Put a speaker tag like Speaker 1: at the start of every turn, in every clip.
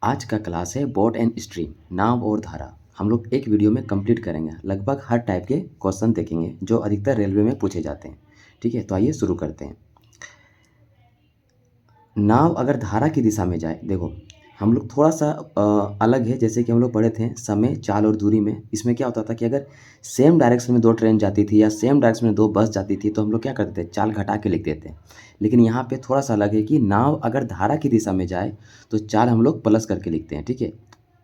Speaker 1: आज का क्लास है बोट एंड स्ट्रीम, नाव और धारा। हम लोग एक वीडियो में कंप्लीट करेंगे। लगभग हर टाइप के क्वेश्चन देखेंगे जो अधिकतर रेलवे में पूछे जाते हैं। ठीक है, तो आइए शुरू करते हैं। नाव अगर धारा की दिशा में जाए, देखो हम लोग थोड़ा सा अलग है। जैसे कि हम लोग पढ़े थे समय, चाल और दूरी में, इसमें क्या होता था कि अगर सेम डायरेक्शन में दो ट्रेन जाती थी या सेम डायरेक्शन में दो बस जाती थी तो हम लोग क्या करते थे, चाल घटा के लिख देते हैं। लेकिन यहाँ पे थोड़ा सा अलग है कि नाव अगर धारा की दिशा में जाए तो चाल हम लोग प्लस करके लिखते हैं। ठीक है,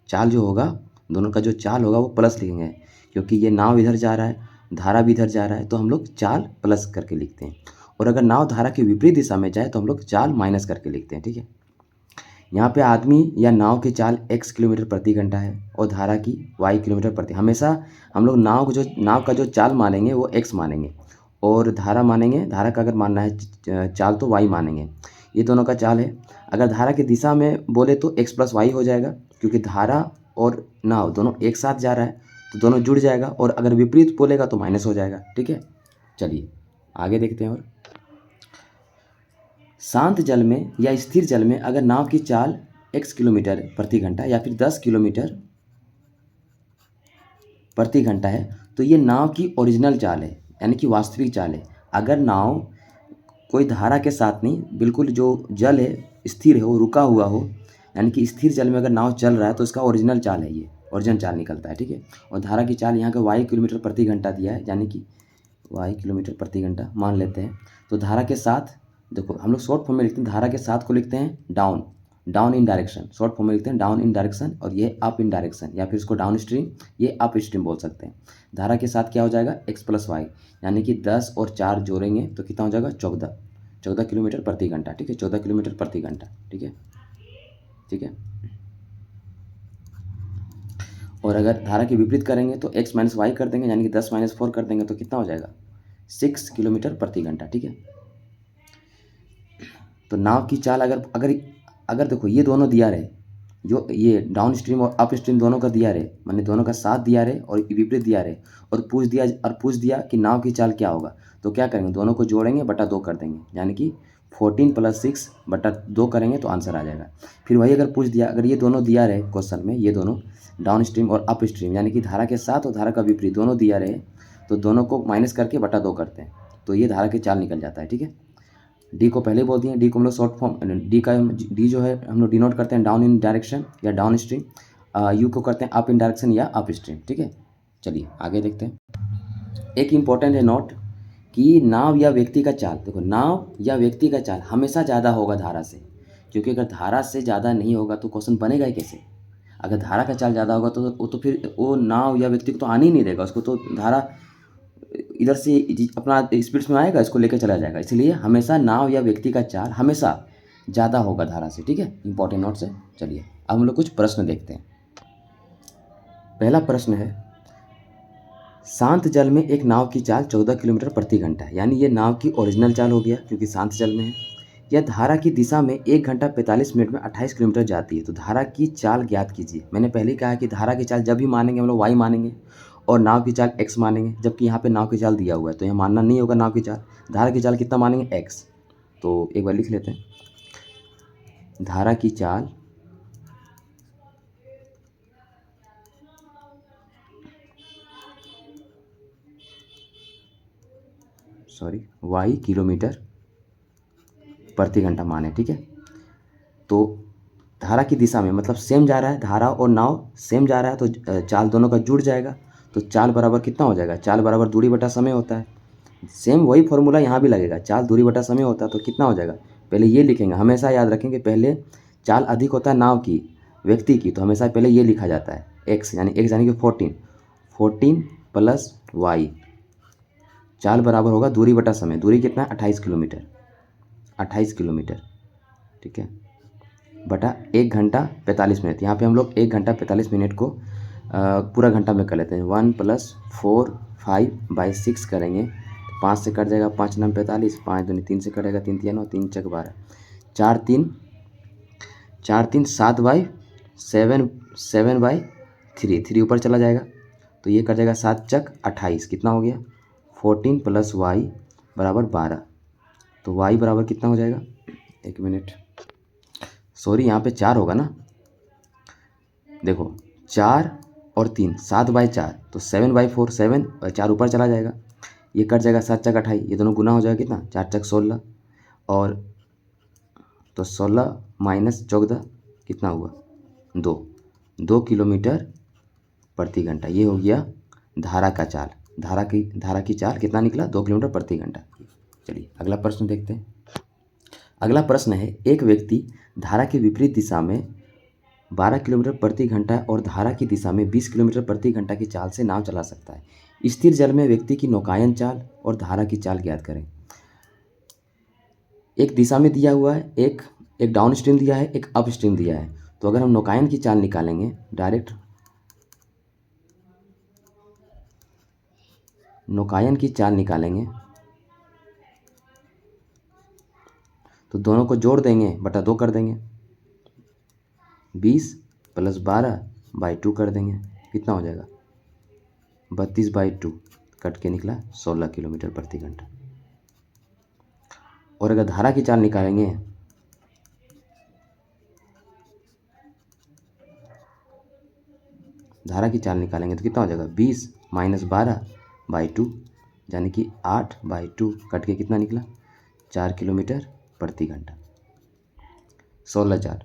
Speaker 1: चाल जो होगा, दोनों का जो चाल होगा वो प्लस लिखेंगे, क्योंकि ये नाव इधर जा रहा है, धारा भी इधर जा रहा है, तो हम लोग चाल प्लस करके लिखते हैं। और अगर नाव धारा की विपरीत दिशा में जाए तो हम लोग चाल माइनस करके लिखते हैं। ठीक है, यहाँ पे आदमी या नाव की चाल x किलोमीटर प्रति घंटा है और धारा की y किलोमीटर प्रति। हमेशा हम लोग नाव का जो चाल मानेंगे वो x मानेंगे और धारा मानेंगे, धारा का अगर मानना है चाल तो y मानेंगे। ये दोनों का चाल है। अगर धारा की दिशा में बोले तो x प्लस वाई हो जाएगा, क्योंकि धारा और नाव दोनों एक साथ जा रहा है तो दोनों जुड़ जाएगा। और अगर विपरीत बोलेगा तो माइनस हो जाएगा। ठीक है, चलिए आगे देखते हैं। और शांत जल में या स्थिर जल में अगर नाव की चाल x किलोमीटर प्रति घंटा या फिर 10 किलोमीटर प्रति घंटा है तो ये नाव की ओरिजिनल चाल है, यानी कि वास्तविक चाल है। अगर नाव कोई धारा के साथ नहीं, बिल्कुल जो जल है स्थिर है, वो रुका हुआ हो, यानी कि स्थिर जल में अगर नाव चल रहा है तो इसका ओरिजिनल चाल है, ये ओरिजिनल चाल निकलता है। ठीक है, और धारा की चाल यहाँ का y किलोमीटर प्रति घंटा दिया है, यानी कि y किलोमीटर प्रति घंटा मान लेते हैं। तो धारा के साथ, देखो हम लोग शॉर्ट फॉर्म में लिखते हैं, धारा के साथ को लिखते हैं down, down in direction. Short form में लिखते हैं डाउन इन डायरेक्शन, और ये अप इन डायरेक्शन, या फिर इसको डाउन स्ट्रीम, ये अप स्ट्रीम बोल सकते हैं। धारा के साथ क्या हो जाएगा, x प्लस वाई, यानी कि 10 और 4 जोड़ेंगे तो कितना हो जाएगा, 14 किलोमीटर प्रति घंटा। ठीक है, 14 किलोमीटर प्रति घंटा। ठीक है, ठीक है। और अगर धारा के विपरीत करेंगे तो x माइनस वाई कर देंगे, यानी कि 10 माइनस 4 कर देंगे तो कितना हो जाएगा, 6 किलोमीटर प्रति घंटा। ठीक है, तो नाव की चाल अगर अगर अगर देखो ये दोनों दिया रहे, जो ये डाउन स्ट्रीम और अप स्ट्रीम दोनों का दिया रहे, माने दोनों का साथ दिया रहे और विपरीत दिया रहे, और पूछ दिया कि नाव की चाल क्या होगा, तो क्या करेंगे, दोनों को जोड़ेंगे बटा 2 कर देंगे, यानी कि 14 प्लस 6 बटा 2 करेंगे तो आंसर आ जाएगा। फिर वही अगर पूछ दिया, अगर ये दोनों दिया रहे क्वेश्चन में, ये दोनों डाउन स्ट्रीम और अप स्ट्रीम, यानी कि धारा के साथ और धारा का विपरीत दोनों दिया रहे, तो दोनों को माइनस करके बटा 2 करते हैं तो ये धारा की चाल निकल जाता है। ठीक है, डी को पहले बोल दिए, डी को हम लोग शॉर्ट फॉर्म, डी जो है हम लोग डिनोट करते हैं डाउन इन डायरेक्शन या डाउन स्ट्रीम, यू को करते हैं अप इन डायरेक्शन या अप स्ट्रीम। ठीक है, चलिए आगे देखते हैं। एक इम्पॉर्टेंट है नोट कि नाव या व्यक्ति का चाल, देखो नाव या व्यक्ति का चाल हमेशा ज़्यादा होगा धारा से, क्योंकि अगर धारा से ज़्यादा नहीं होगा तो क्वेश्चन बनेगा ही कैसे। अगर धारा का चाल ज़्यादा होगा तो वो तो फिर वो नाव या व्यक्ति को तो आने ही नहीं देगा, उसको तो धारा इधर से अपना स्पीड्स में आएगा, इसको लेकर चला जाएगा। इसलिए हमेशा नाव या व्यक्ति का चाल हमेशा ज़्यादा होगा धारा से। ठीक है, इंपॉर्टेंट नोट्स है। चलिए अब हम लोग कुछ प्रश्न देखते हैं। पहला प्रश्न है, शांत जल में एक नाव की चाल 14 किलोमीटर प्रति घंटा है, यानी ये नाव की ओरिजिनल चाल हो गया क्योंकि शांत जल में है। यह धारा की दिशा में 1 घंटा 45 मिनट में 28 किलोमीटर जाती है, तो धारा की चाल ज्ञात कीजिए। मैंने पहले ही कहा कि धारा की चाल जब भी मानेंगे हम लोग वाई मानेंगे और नाव की चाल x मानेंगे, जबकि यहाँ पे नाव की चाल दिया हुआ है तो यहाँ मानना नहीं होगा नाव की चाल। धारा की चाल कितना मानेंगे, x। तो एक बार लिख लेते हैं, धारा की चाल y किलोमीटर प्रति घंटा माने। ठीक है, तो धारा की दिशा में मतलब सेम जा रहा है, धारा और नाव सेम जा रहा है तो चाल दोनों का जुड़ जाएगा, तो चाल बराबर कितना हो जाएगा, चाल बराबर दूरी बटा समय होता है। सेम वही फॉर्मूला यहाँ भी लगेगा, चाल दूरी बटा समय होता है, तो कितना हो जाएगा, पहले ये लिखेंगे, हमेशा याद रखेंगे पहले चाल अधिक होता है नाव की व्यक्ति की, तो हमेशा पहले ये लिखा जाता है x, यानी कि 14 प्लस वाई, चाल बराबर होगा दूरी बटा समय। दूरी कितना है, 28 किलोमीटर। ठीक है, बटा 1 घंटा 45 मिनट। यहाँ पे हम लोग 1 घंटा 45 मिनट को पूरा घंटा में कर लेते हैं। 1 + 4 5/6 करेंगे तो 5 से कट जाएगा, 5 9 45, 5 दूनी 3 से कटेगा, 3 3 9, 3 चक 12, 4 3 7/3 ऊपर चला जाएगा तो ये कट जाएगा, 7 चक 28, कितना हो गया, 14 + y बराबर 12। तो y बराबर कितना हो जाएगा, एक मिनट, सॉरी यहाँ पे 4 होगा ना, देखो 4 और 3, 7/4 तो 7/4, 7 और 4 ऊपर चला जाएगा, ये कट जाएगा, 7 चक 28, ये दोनों गुना हो जाएगा कितना, 4 चक 16, और तो 16 माइनस 14 कितना हुआ, 2 किलोमीटर प्रति घंटा। ये हो गया धारा का चाल, धारा की चाल कितना निकला, 2 किलोमीटर प्रति घंटा। चलिए अगला प्रश्न देखते हैं। अगला प्रश्न है, एक व्यक्ति धारा के विपरीत दिशा में 12 किलोमीटर प्रति घंटा और धारा की दिशा में 20 किलोमीटर प्रति घंटा की चाल से नाव चला सकता है। स्थिर जल में व्यक्ति की नौकायन चाल और धारा की चाल ज्ञात करें। एक दिशा में दिया हुआ है, एक डाउन स्ट्रीम दिया है, एक अप स्ट्रीम दिया है। तो अगर हम नौकायन की चाल निकालेंगे डायरेक्ट, नौकायन की चाल निकालेंगे तो दोनों को जोड़ देंगे, बटा 2 कर देंगे, 20 + 12/2 कर देंगे, कितना हो जाएगा, 32/2, कट के निकला 16 किलोमीटर प्रति घंटा। और अगर धारा की चाल निकालेंगे, तो कितना हो जाएगा, 20 - 12/2 यानी कि 8/2, कट के कितना निकला, 4 किलोमीटर प्रति घंटा, 16/4।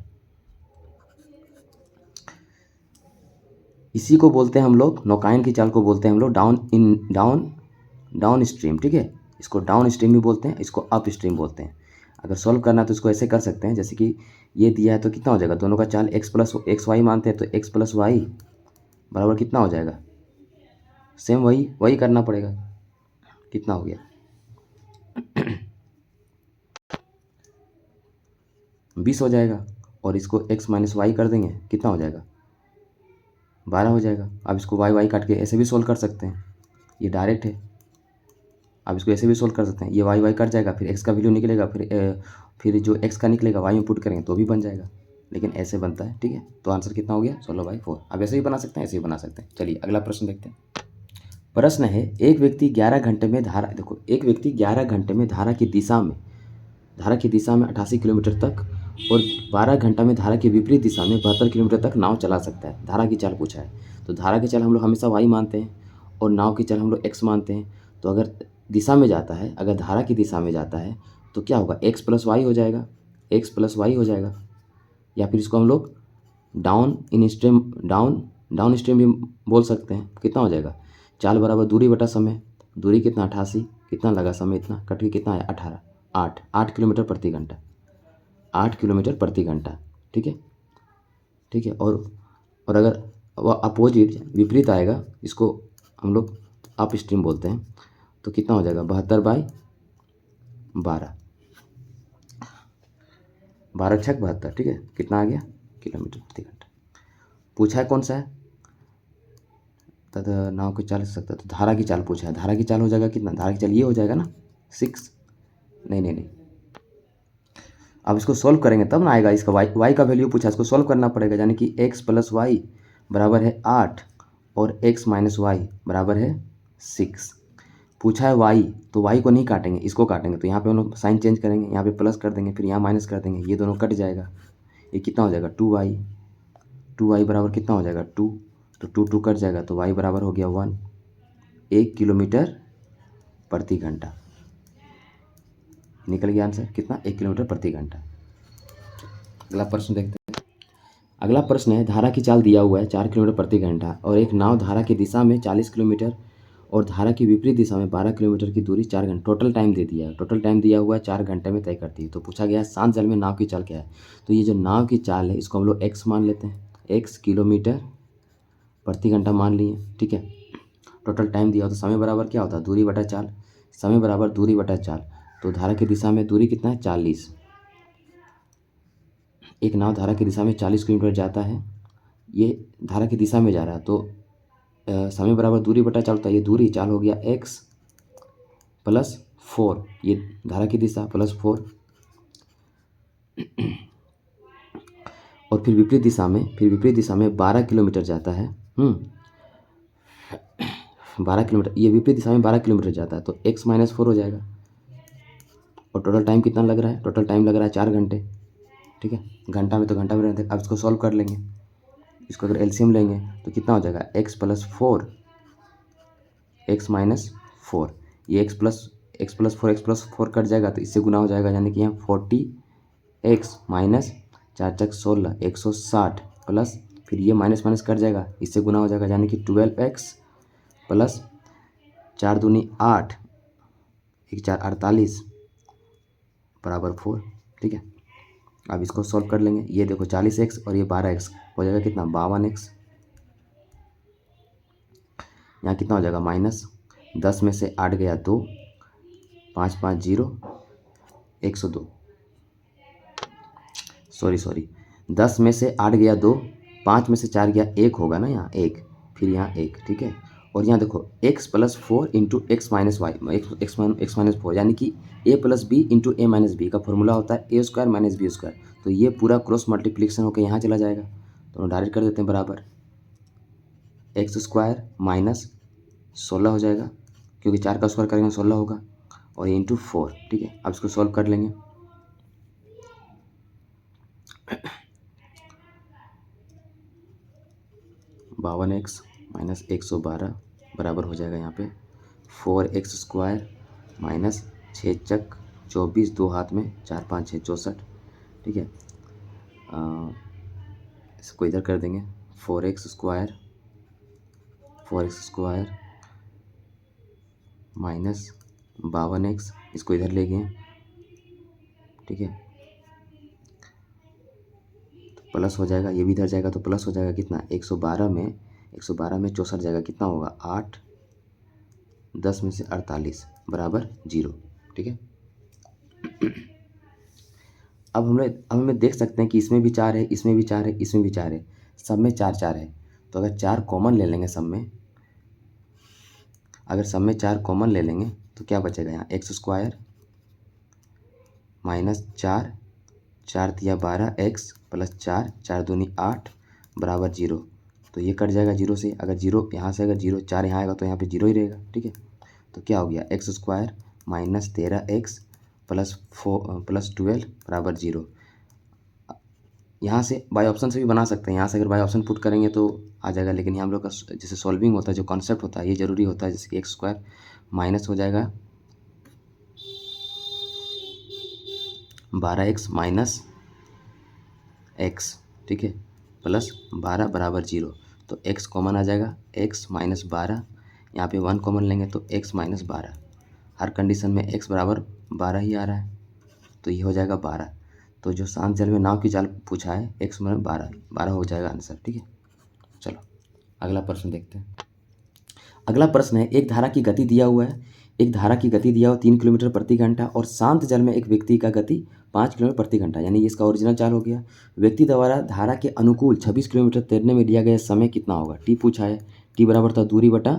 Speaker 1: इसी को बोलते हैं हम लोग, नौकायन की चाल को बोलते हैं हम लोग डाउन स्ट्रीम। ठीक है, इसको डाउन स्ट्रीम भी बोलते हैं, इसको अप स्ट्रीम बोलते हैं। अगर सॉल्व करना है तो इसको ऐसे कर सकते हैं, जैसे कि ये दिया है तो कितना हो जाएगा, दोनों का चाल x y मानते हैं, तो x + y बराबर कितना हो जाएगा, सेम वही करना पड़ेगा, कितना हो गया 20 हो जाएगा, और इसको x - y कर देंगे, कितना हो जाएगा, 12 हो जाएगा। अब इसको y काट के ऐसे भी सोल्व कर सकते हैं, ये डायरेक्ट है। अब इसको ऐसे भी सोल्व कर सकते हैं, ये y कट जाएगा, फिर x का वैल्यू निकलेगा, फिर जो x का निकलेगा y में पुट करेंगे तो भी बन जाएगा, लेकिन ऐसे बनता है। ठीक है, तो आंसर कितना हो गया, 16/4। अब ऐसे भी बना सकते हैं, ऐसे भी बना सकते हैं। चलिए अगला प्रश्न देखते हैं। प्रश्न है, एक व्यक्ति 11 घंटे में धारा, देखो एक व्यक्ति 11 घंटे में धारा की दिशा में 88 किलोमीटर तक और 12 घंटा में धारा के विपरीत दिशा में 72 किलोमीटर तक नाव चला सकता है। धारा की चाल पूछा है, तो धारा की चाल हम लोग हमेशा y मानते हैं और नाव की चाल हम लोग x मानते हैं। तो अगर दिशा में जाता है, अगर धारा की दिशा में जाता है तो क्या होगा, x + y हो जाएगा, या फिर इसको हम लोग डाउन स्ट्रीम भी बोल सकते हैं। कितना हो जाएगा, चाल बराबर दूरी बटा समय, दूरी कितना 88, कितना लगा समय इतना, कट के कितना आया 18, 8 किलोमीटर प्रति घंटा, 8 किलोमीटर प्रति घंटा। ठीक है, और अगर वह अपोजिट विपरीत आएगा, इसको हम लोग अप स्ट्रीम बोलते हैं, तो कितना हो जाएगा 72/12, 12 छक 72। ठीक है, कितना आ गया, किलोमीटर प्रति घंटा। पूछा है कौन सा है, तथा नाव की चाल सकता है, तो धारा की चाल पूछा है। धारा की चाल हो जाएगा कितना, धारा की चाल ये हो जाएगा ना 6, नहीं, अब इसको सोल्व करेंगे तब ना आएगा, इसका y का वैल्यू पूछा, इसको सोल्व करना पड़ेगा, यानी कि x + y बराबर है 8 और x - y बराबर है 6। पूछा है y, तो y को नहीं काटेंगे, इसको काटेंगे, तो यहाँ पे हम लोग साइन चेंज करेंगे, यहाँ पे प्लस कर देंगे, फिर यहाँ माइनस कर देंगे, ये दोनों कट जाएगा, ये कितना हो जाएगा 2y बराबर कितना हो जाएगा 2, तो 2 कट जाएगा, तो y बराबर हो गया 1 किलोमीटर प्रति घंटा। निकल गया आंसर कितना, 1 किलोमीटर प्रति घंटा। अगला प्रश्न देखते हैं। अगला प्रश्न है, धारा की चाल दिया हुआ है 4 किलोमीटर प्रति घंटा और एक नाव धारा की दिशा में 40 किलोमीटर और धारा की विपरीत दिशा में 12 किलोमीटर की दूरी 4 घंटे, टोटल टाइम दे दिया है, टोटल टाइम दिया हुआ है 4 घंटे में तय करती है। तो पूछा गया है शांत जल में नाव की चाल क्या है। तो ये जो नाव की चाल है इसको हम लोग x मान लेते हैं, x किलोमीटर प्रति घंटा मान लिए। ठीक है, टोटल टाइम दिया हो तो समय बराबर क्या होता है, दूरी बटा चाल, समय बराबर दूरी बटा चाल। तो धारा की दिशा में दूरी कितना है 40, एक नाव धारा की दिशा में 40 किलोमीटर जाता है, ये धारा की दिशा में जा रहा है, तो समय बराबर दूरी बटा चाल होता है, ये दूरी चाल हो गया x + 4, ये धारा की दिशा +4, और फिर विपरीत दिशा में 12 किलोमीटर जाता है, 12 किलोमीटर, ये विपरीत दिशा में 12 किलोमीटर जाता है, तो x - 4 हो जाएगा। और टोटल टाइम कितना लग रहा है, टोटल टाइम लग रहा है 4 घंटे। ठीक है, घंटा में तो घंटा में रहते हैं। अब इसको सॉल्व कर लेंगे, इसको अगर एलसीएम लेंगे तो कितना हो जाएगा, x plus four x minus four, ये एक्स प्लस फोर कट जाएगा तो इससे गुना हो जाएगा, यानी कि यहाँ 40x माइनस 4 × 16 160 प्लस फिर ये माइनस माइनस कट जाएगा, इससे गुना हो जाएगा, यानी कि 12x प्लस 4 दूनी 8 1 4 48 बराबर 4। ठीक है, अब इसको सॉल्व कर लेंगे। ये देखो 40x और ये 12x हो जाएगा कितना, 52x। यहाँ कितना हो जाएगा, माइनस 10 में से 8 गया 2, 5 5 0 102, सॉरी 10 में से 8 गया 2, 5 में से 4 गया 1 होगा ना, यहाँ 1, फिर यहाँ 1। ठीक है, और यहाँ देखो x plus 4 into X minus Y X minus 4, यानी कि a plus B into A minus B का फॉर्मूला होता है A square minus B square. तो ये पूरा क्रॉस मल्टीप्लिकेशन होकर यहाँ चला जाएगा, तो हम डायरेक्ट कर देते हैं बराबर एक्स स्क्वायर माइनस 16 हो जाएगा, क्योंकि 4 का स्क्वायर करेंगे 16 होगा, और ये इंटू 4। ठीक है, अब इसको सॉल्व कर लेंगे। बावन एक्स माइनस 112 बराबर हो जाएगा यहाँ पे 4x स्क्वायर माइनस 6 चक 24, 2 हाथ में 4 5 6 64। ठीक है, इसको इधर कर देंगे, 4x स्क्वायर माइनस 52x, इसको इधर ले गए। ठीक है, तो प्लस हो जाएगा, ये भी इधर जाएगा तो प्लस हो जाएगा कितना, 112 में 64 जाएगा, कितना होगा 8, 10 में से 48 बराबर 0। ठीक है, अब हमें देख सकते हैं कि इसमें भी 4 है, इसमें भी 4 है, इसमें भी 4 है, सब में 4 4 है। तो अगर 4 कॉमन ले लेंगे सब में, अगर सब में 4 कॉमन ले लेंगे तो क्या बचेगा, यहाँ एक्स स्क्वायर माइनस 4 4 तिया 12 एक्स प्लस 4 4 दूनी 8 बराबर 0। तो ये कट जाएगा 0 से, अगर 0 यहाँ से, अगर 0 4 यहाँ आएगा तो यहाँ पे 0 ही रहेगा। ठीक है, तो क्या हो गया, x square minus 13x plus 12 बराबर 0। यहाँ से बाय ऑप्शन से भी बना सकते हैं, यहाँ से अगर बाय ऑप्शन पुट करेंगे तो आ जाएगा, लेकिन यहाँ हम लोग का जैसे सॉल्विंग होता है, जो कॉन्सेप्ट होता है ये ज़रूरी होता है। जैसे कि एक्स स्क्वायर माइनस हो जाएगा 12x माइनस एक्स, ठीक है, प्लस 12 बराबर 0। तो x कॉमन आ जाएगा, x माइनस 12, यहाँ पे 1 कॉमन लेंगे तो x माइनस 12, हर कंडीशन में x बराबर 12 ही आ रहा है, तो ये हो जाएगा 12। तो जो शांत जल में नाव की चाल पूछा है x में 12 हो जाएगा आंसर। ठीक है, चलो अगला प्रश्न देखते हैं। अगला प्रश्न है, एक धारा की गति दिया हुआ है, 3 किलोमीटर प्रति घंटा और शांत जल में एक व्यक्ति का गति 5 किलोमीटर प्रति घंटा, यानी ये इसका ओरिजिनल चाल हो गया। व्यक्ति द्वारा धारा के अनुकूल 26 किलोमीटर तैरने में लिया गया समय कितना होगा। टी पूछा है, टी बराबर था दूरी बटा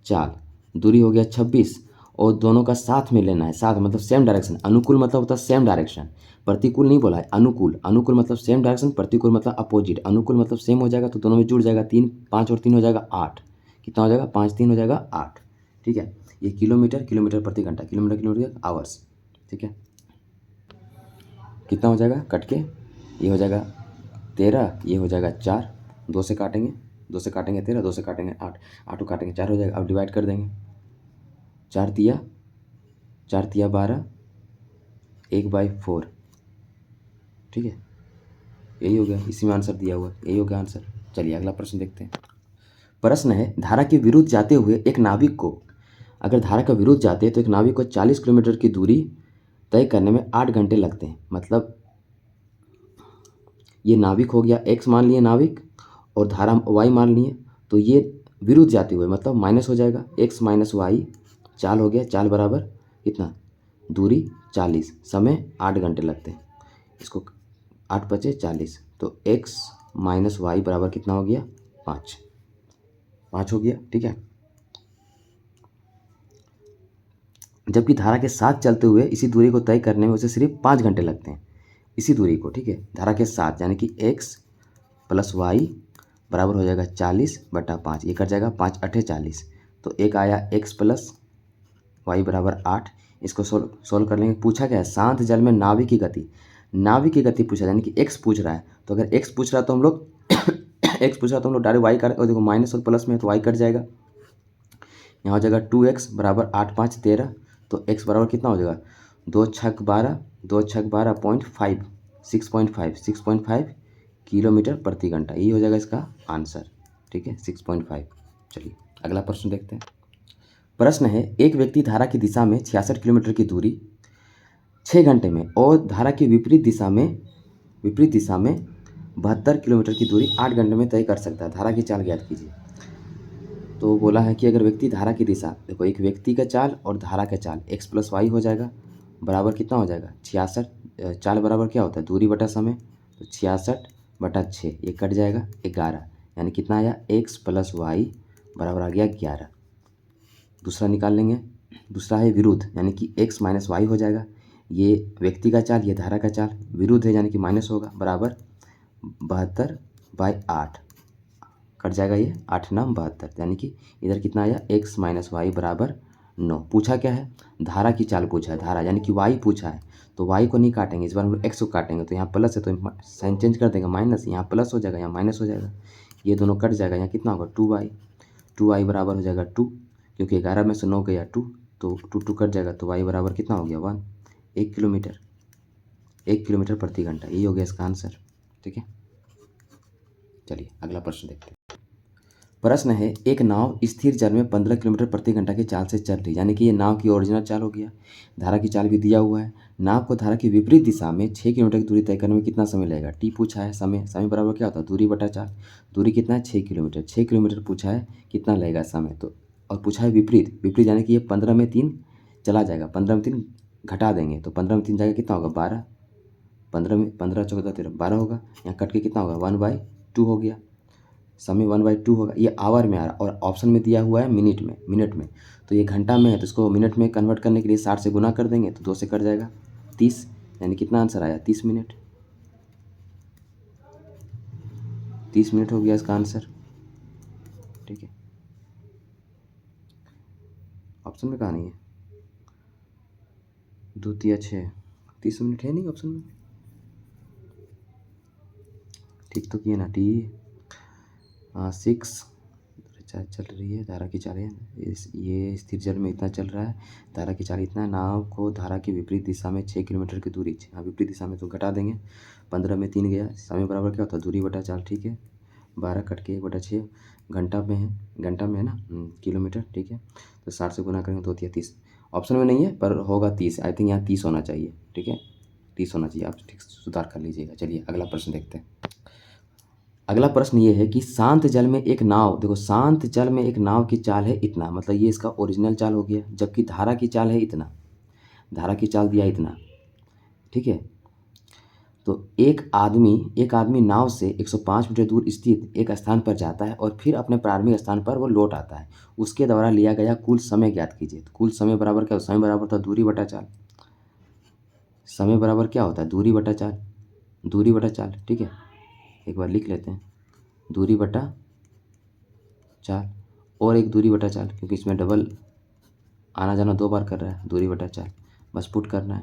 Speaker 1: चाल, दूरी हो गया 26 और दोनों का साथ में लेना है, साथ मतलब सेम डायरेक्शन। अनुकूल मतलब होता है सेम डायरेक्शन, प्रतिकूल नहीं बोला है, अनुकूल मतलब सेम डायरेक्शन, प्रतिकूल मतलब अपोजिट। अनुकूल मतलब सेम हो जाएगा तो दोनों में जुड़ जाएगा, 3 5 और 3 हो जाएगा 8, कितना हो जाएगा 5 3 हो जाएगा 8। ठीक है, ये किलोमीटर प्रति घंटा, किलोमीटर आवर्स। ठीक है, कितना हो जाएगा कट के, ये हो जाएगा 13, ये हो जाएगा 4, 2 से काटेंगे 13, 2 से काटेंगे 8, 8 को काटेंगे 4 हो जाएगा। अब डिवाइड कर देंगे, 4 तिया 12, 1/4। ठीक है, यही हो गया, इसी में आंसर दिया हुआ, यही हो गया आंसर। चलिए अगला प्रश्न देखते हैं। प्रश्न है, धारा के विरुद्ध जाते हुए एक नाविक को, अगर धारा के विरुद्ध जाते हैं तो एक नाविक को 40 किलोमीटर की दूरी तय करने में 8 घंटे लगते हैं। मतलब ये नाविक हो गया, x मान लिए नाविक और धारा y मान लिए, तो ये विरुद्ध जाते हुए मतलब माइनस हो जाएगा, x माइनस वाई, चाल हो गया, चाल बराबर कितना, दूरी 40, समय 8 घंटे लगते हैं। इसको 8 × 5 = 40, तो x माइनस वाई बराबर कितना हो गया, 5 हो गया। ठीक है, जबकि धारा के साथ चलते हुए इसी दूरी को तय करने में उसे सिर्फ 5 घंटे लगते हैं, इसी दूरी को। ठीक है, धारा के साथ, यानी कि x प्लस वाई बराबर हो जाएगा 40/5, ये कट जाएगा, 5 8 40, तो एक आया x प्लस वाई बराबर 8। इसको सोल्व कर लेंगे। पूछा क्या है, शांत जल में नाविक की गति पूछा, यानी कि x पूछ रहा है, तो अगर x पूछ रहा है तो हम लोग एक्स पूछा तो हम लोग डायरेक्ट वाई कर, और देखो माइनस और प्लस में है तो वाई कट जाएगा। यहाँ हो जाएगा 2x बराबर 8 5 13, तो x बराबर कितना हो जाएगा 2 छक 12, 2 छक 12 .5 6.5 किलोमीटर प्रति घंटा, यही हो जाएगा इसका आंसर। ठीक है 6.5। चलिए अगला प्रश्न देखते हैं। प्रश्न है, एक व्यक्ति धारा की दिशा में 66 किलोमीटर की दूरी 6 घंटे में और धारा की विपरीत दिशा में 72 किलोमीटर की दूरी 8 घंटे में तय कर सकता है। धारा की चाल ज्ञात कीजिए। तो बोला है कि अगर व्यक्ति धारा की दिशा, देखो एक व्यक्ति का चाल और धारा का चाल x प्लस वाई हो जाएगा, बराबर कितना हो जाएगा 66। चाल बराबर क्या होता है दूरी बटा समय, तो 66/6, ये कट जाएगा 11, यानी कितना आया x प्लस वाई बराबर आ गया 11। दूसरा निकाल लेंगे। दूसरा है विरुद्ध, यानी कि x माइनस वाई हो जाएगा। ये व्यक्ति का चाल, ये धारा का चाल, विरुद्ध है यानी कि माइनस होगा, बराबर 72/8, कट जाएगा ये 8 9 72, यानी कि इधर कितना आया x माइनस वाई बराबर 9। पूछा क्या है धारा की चाल पूछा है, धारा यानी कि y पूछा है, तो y को नहीं काटेंगे, इस बार हम लोग x को काटेंगे। तो यहाँ प्लस है तो साइन चेंज कर देंगे, माइनस, यहाँ प्लस हो जाएगा यहाँ माइनस हो जाएगा, ये दोनों कट जाएगा। यहाँ कितना होगा 2y बराबर हो जाएगा 2, क्योंकि 11 में से 9 गया 2, तो 2 कट जाएगा, तो y बराबर कितना हो गया 1, 1 किलोमीटर प्रति घंटा, यही हो गया इसका आंसर। ठीक है चलिए अगला प्रश्न देखते हैं। प्रश्न है, एक नाव स्थिर जल में 15 किलोमीटर प्रति घंटा की चाल से चल रही, यानी कि ये नाव की ओरिजिनल चाल हो गया। धारा की चाल भी दिया हुआ है। नाव को धारा की विपरीत दिशा में 6 किलोमीटर की दूरी तय करने में कितना समय लगेगा। टी पूछा है, समय बराबर क्या होता है दूरी बटा चाल। दूरी कितना है 6 किलोमीटर, 6 किलोमीटर पूछा है, कितना लगेगा समय, तो और पूछा है विपरीत यानी कि ये 15 में 3 चला जाएगा, 15 में 3 घटा देंगे, तो 15 में 3 जाएगा कितना होगा 12, 15 में 15 14 13 12 होगा, यहाँ कट के कितना होगा 1/2 हो गया, समय 1/2 होगा। ये आवर में आ रहा और ऑप्शन में दिया हुआ है मिनट में, तो ये घंटा में है तो इसको मिनट में कन्वर्ट करने के लिए 60 से गुना कर देंगे, तो 2 से कट जाएगा 30, यानी कितना आंसर आया 30 मिनट। 30 मिनट हो गया इसका आंसर। ठीक है ऑप्शन में कहाँ नहीं है, 2 3 6 30 मिनट है नहीं ऑप्शन में, ठीक तो किए ना टी 6 चल रही है, धारा की चाल है ये स्थिर जल में इतना चल रहा है, धारा की चाल इतना, नाव को धारा की विपरीत दिशा में 6 किलोमीटर की दूरी, हाँ विपरीत दिशा में तो घटा देंगे, 15 में 3 गया, समय बराबर क्या होता है दूरी बटा चाल। ठीक है 12 कट के 1/6, घंटा में है ना किलोमीटर। ठीक है तो 60 से गुना करेंगे तो होती है 30, ऑप्शन में नहीं है पर होगा 30, आई थिंक यहाँ 30 होना चाहिए। ठीक है 30 होना चाहिए, आप ठीक सुधार कर लीजिएगा। चलिए अगला प्रश्न देखते हैं। अगला प्रश्न ये है कि शांत जल में एक नाव, देखो शांत जल में एक नाव की चाल है इतना, मतलब ये इसका ओरिजिनल चाल हो गया, जबकि धारा की चाल है इतना, धारा की चाल दिया इतना। ठीक है तो एक आदमी नाव से 105 मीटर दूर स्थित एक स्थान पर जाता है और फिर अपने प्रारंभिक स्थान पर वो लौट आता है। उसके द्वारा लिया गया कुल समय ज्ञात कीजिए। तो कुल समय बराबर क्या, समय बराबर होता है दूरी बटा चाल, समय बराबर क्या होता है दूरी बटा चाल। ठीक है एक बार लिख लेते हैं, दूरी बटा चाल और एक दूरी बटा चाल, क्योंकि इसमें डबल आना जाना 2 बार कर रहा है, दूरी बटा चाल बस पुट करना है।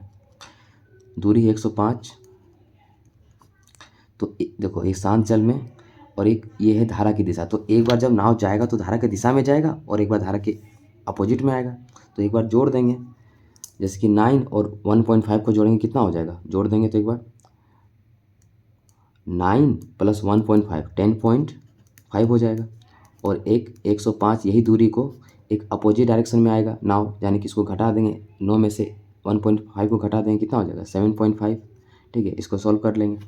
Speaker 1: दूरी है 105, तो देखो एक शांत जल में और एक ये है धारा की दिशा, तो एक बार जब नाव जाएगा तो धारा की दिशा में जाएगा और एक बार धारा के अपोजिट में आएगा, तो एक बार जोड़ देंगे, जैसे कि 9 और 1.5 को जोड़ेंगे कितना हो जाएगा, जोड़ देंगे तो एक बार 9 + 1.5 10.5 हो जाएगा, और एक 105 यही दूरी को एक अपोजिट डायरेक्शन में आएगा नाव, यानी कि इसको घटा देंगे 9 में से 1.5 को घटा देंगे कितना हो जाएगा 7.5। ठीक है इसको सॉल्व कर लेंगे,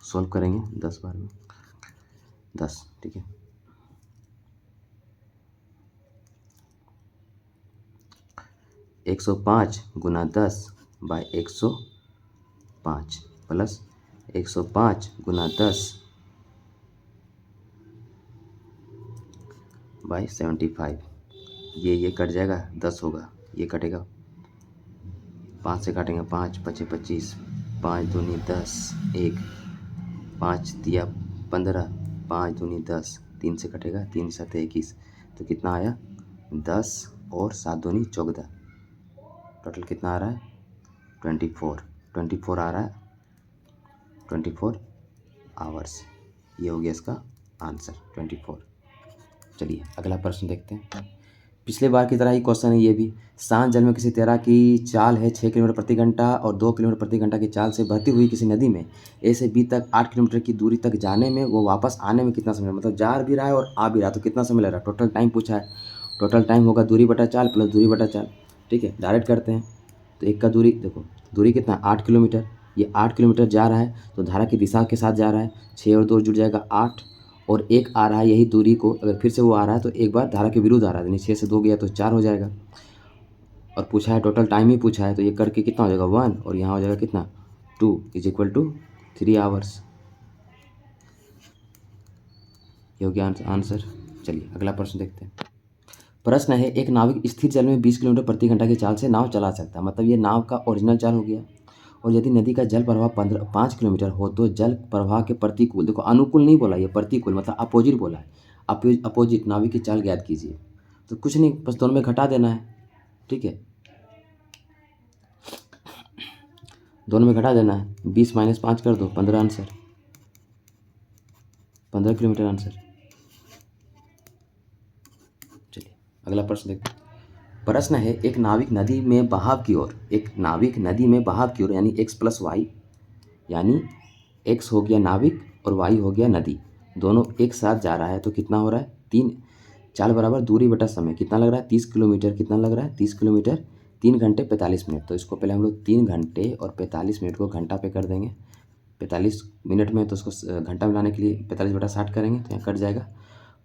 Speaker 1: सॉल्व करेंगे 10 बार में 10। ठीक है 105 × 10/105 प्लस 105 × 10/75, ये कट जाएगा 10 होगा, ये कटेगा 5 से काटेंगे 5 5 25, 5 दूनी 10, 1 5 दिया 15, 5 दूनी 10, 3 से कटेगा 3 7 21, तो कितना आया 10 और 7 दूनी 14, टोटल कितना आ रहा है 24 आ रहा है, 24 आवर्स। ये हो गया इसका आंसर 24। चलिए अगला प्रश्न देखते हैं। पिछले बार की तरह ही क्वेश्चन है ये भी। शांत जल में किसी तैराक की चाल है 6 किलोमीटर प्रति घंटा और 2 किलोमीटर प्रति घंटा की चाल से बहती हुई किसी नदी में ए से बी तक 8 किलोमीटर की दूरी तक जाने में वो वापस आने में कितना समय, मतलब जा भी रहा है और आ भी रहा है, तो कितना समय लग रहा है। टोटल टाइम पूछा है। टोटल टाइम होगा दूरी बटा चाल प्लस दूरी बटा चाल। ठीक है, डायरेक्ट करते हैं। तो एक का दूरी देखो, दूरी कितना 8 किलोमीटर। ये 8 किलोमीटर जा रहा है तो धारा की दिशा के साथ जा रहा है। 6 और 2 जुड़ जाएगा 8, और एक आ रहा है यही दूरी को, अगर फिर से वो आ रहा है तो एक बार धारा के विरुद्ध आ रहा है, यानी 6 से 2 गया तो 4 हो जाएगा। और पूछा है टोटल टाइम ही पूछा है, तो ये करके कितना हो जाएगा 1, और यहाँ हो जाएगा कितना 2 इज इक्वल टू 3 आवर्स। ये हो गया आंसर। चलिए अगला प्रश्न देखते हैं। प्रश्न है, एक नाविक स्थिर जल में 20 किलोमीटर प्रति घंटा की चाल से नाव चला सकता है, मतलब ये नाव का ओरिजिनल चाल हो गया। और यदि नदी का जल प्रवाह 5 किलोमीटर हो तो जल प्रवाह के प्रतिकूल, देखो अनुकूल नहीं बोला, ये प्रतिकूल मतलब अपोजिट बोला है, अपोजिट नाविक की चाल ज्ञात कीजिए। तो कुछ नहीं, बस दोनों में घटा देना है। ठीक है, दोनों में घटा देना है। 20 माइनस 5 कर दो, 15 आंसर, 15 किलोमीटर आंसर। चलिए अगला प्रश्न देखते हैं। प्रश्न है, एक नाविक नदी में बहाव की ओर, यानी x प्लस वाई, यानी x हो गया नाविक और y हो गया नदी, दोनों एक साथ जा रहा है तो कितना हो रहा है 3। चाल बराबर दूरी बटा समय, कितना लग रहा है 30 किलोमीटर। कितना लग रहा है 30 किलोमीटर, 3 घंटे 45 मिनट। तो इसको पहले हम लोग 3 घंटे और 45 मिनट को घंटा पे कर देंगे। 45 मिनट में तो उसको घंटा में लाने के लिए 45 बटा 60 करेंगे तो यहाँ कट जाएगा।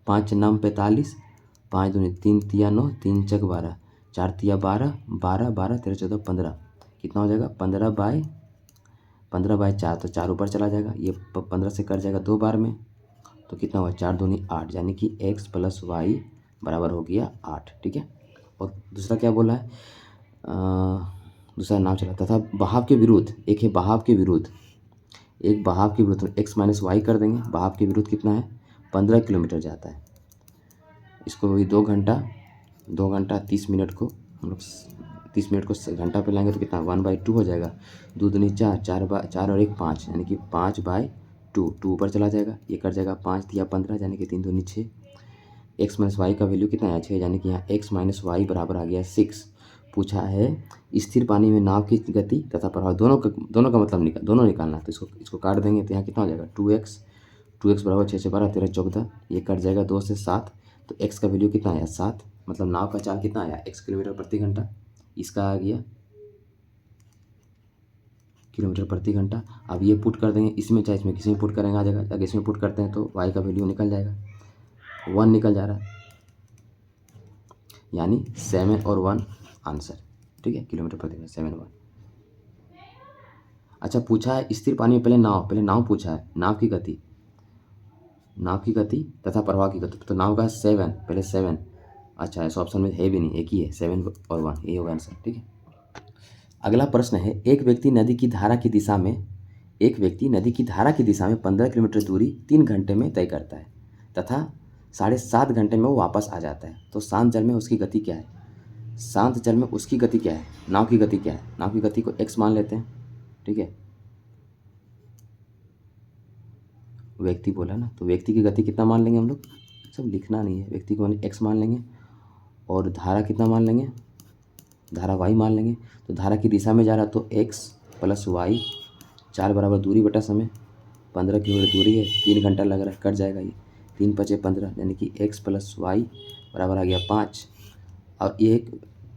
Speaker 1: 5 9 45, 5 दूनी 3 तिया 9, 3 चक 12, 4 तिया 12, 12 12 13 14 15, कितना हो जाएगा 15 बाई 4, तो 4 ऊपर चला जाएगा। ये 15 से कट जाएगा 2 बार में, तो कितना हुआ 4 दूनी 8, यानी कि x प्लस वाई बराबर हो गया 8। ठीक है, और दूसरा क्या बोला है, दूसरा नाम चला तथा बहाव के विरुद्ध, एक है बहाव के विरुद्ध, एक बहाव के विरुद्ध x माइनस वाई कर देंगे। बहाव के विरुद्ध कितना है 15 किलोमीटर जाता है। इसको भी 2 घंटा 30 मिनट को हम लोग 30 मिनट को घंटा पे लाएंगे तो कितना 1/2 हो जाएगा। 2 दूनी 4, 4 और 1 5, यानी कि 5/2, 2 ऊपर चला जाएगा, ये कर जाएगा 5 तिया 15, यानी कि 3 दूनी 6। x माइनस वाई का वैल्यू कितना है 6, यानी कि यहाँ x माइनस वाई बराबर आ गया 6। पूछा है स्थिर पानी में नाव की गति तथा प्रभाव दोनों का मतलब दोनों निकालना। तो इसको काट देंगे तो यहाँ कितना हो जाएगा 2x बराबर 6 से 12 13 14, ये कट जाएगा 2 से 7, तो x का वैल्यू कितना आया 7, मतलब नाव का चाल कितना आया x किलोमीटर प्रति घंटा, इसका आ गया किलोमीटर प्रति घंटा। अब ये पुट कर देंगे इसमें, चाहे इसमें किसी में पुट करेंगे आ जाएगा। अगर इसमें पुट करते हैं तो y का वैल्यू निकल जाएगा, 1 निकल जा रहा है, यानी 7 और 1 आंसर। ठीक है, किलोमीटर प्रति घंटा 7 1। अच्छा पूछा है स्थिर पानी में पहले नाव पूछा है, नाव की गति तथा प्रवाह की गति, तो नाव का 7 पहले 7। अच्छा इस ऑप्शन में है भी नहीं, एक ही है 7 और 1, यही होगा आंसर। ठीक है, अगला प्रश्न है, एक व्यक्ति नदी की धारा की दिशा में 15 किलोमीटर दूरी 3 घंटे में तय करता है तथा 7.5 घंटे में वो वापस आ जाता है, तो शांत जल में उसकी गति क्या है। शांत जल में उसकी गति क्या है, नाव की गति क्या है। नाव की गति को x मान लेते हैं। ठीक है, व्यक्ति बोला ना, तो व्यक्ति की गति कितना मान लेंगे हम लोग, सब लिखना नहीं है, व्यक्ति को x मान लेंगे, और धारा कितना मान लेंगे, धारा y मान लेंगे। तो धारा की दिशा में जा रहा तो x प्लस वाई, 4 बराबर दूरी बटा समय, 15 किलोमीटर दूरी है, 3 घंटा लग रहा है, कट जाएगा ये 3 5 15, यानी कि x प्लस वाई बराबर आ गया 5। और ये